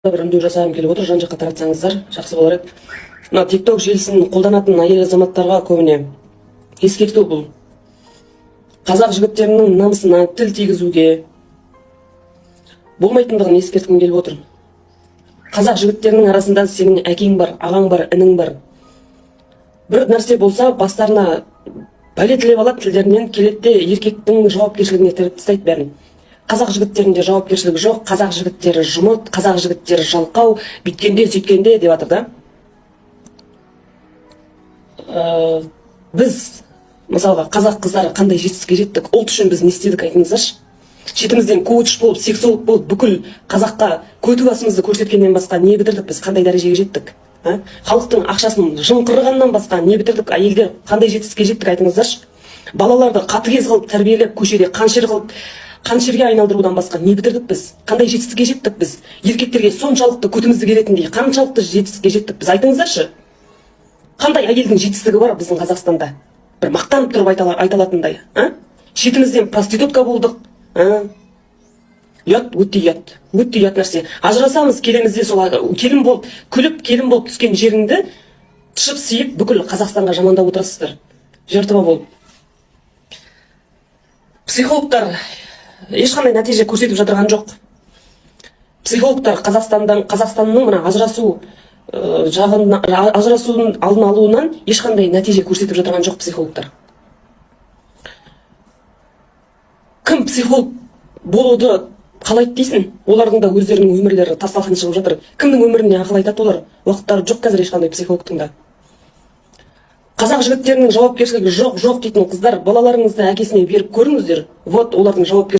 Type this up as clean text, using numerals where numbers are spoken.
бір үндеу жасағым келіп отыр, жан-жаққа таратсаңыздар жақсы болар еді. Мына TikTok желісін қолданатын әйел азаматтарға көбіне ескерту бұл. Қазақ жігіттерінің намысына тіл тигізуге болмайтындығын ескерткім келіп отыр. Қазақ жігіттерінің арасында сенің әкең бар, ағаң бар, інің бар. Бір нәрсе болса, бастарына бәле тілеп алады, тілдерінен келеді де еркектің жауапкершілігіне тіреп тастайды бәрін. Қазақ жігіттерінде жауапкершілік жоқ, қазақ жігіттері жұмыт, қазақ жігіттері жалқау, биткенде сөйткенде деп жатыр да. Біз, мысалға, қазақ қыздары қандай жетістікке жеттік, ұлт үшін біз не істедік айтыңыздаршы. Шетімізден коуч болып, сексолог болып, бүкіл қазаққа көту басымызды көрсеткеннен басқа не бітірдік біз, қандай дәрежеге жеттік? Халықтың ақшасын жымқырғаннан басқа не бітірдік, әйелге қандай жетістікке жеттік айтыңыздаршы. Балаларды қатыгез қылып тәрбиелеп, көшеде қаншер қылып, қаншерге айналдырудан басқа не бітірдік біз? Қандай жетістікке жеттік біз? Еркектерге соншалықты көтімізді келетіндей қаншалықты жетістікке жеттік біз? Айтыңыздаршы. Қандай әйелдің жетістігі бар біздің Қазақстанда? Бір мақтанып тұрып айталатындай, Шетімізден проститутка болдық. Ұят, өте ұят нәрсе. Ажырасамыз, келемізде сол келін болып, күліп келін болып түскен жеріңді тышып сиып бүкіл Қазақстанға жамандап отырасыздар. Жертва болып. Психологтар ешқандай нәтиже көрсетіп жатырған жоқ. Психологтар Қазақстанның мына ажырасудың алдын алуынан ешқандай нәтиже көрсетіп жатырған жоқ психологтар. Кім психолог болуды қалайды дейсің? Олардың да өздерінің өмірлері тасталқан шығып жатыр. Кімнің өміріне ақыл айтады олар? Уақыттары жоқ қазір ешқандай психологтың да. Қазақ жігіттерінің жауапкершілігі жоқ дейтін қыздар, балаларыңызды әкесіне беріп көріңіздер. Вот олардың жауапкершілігі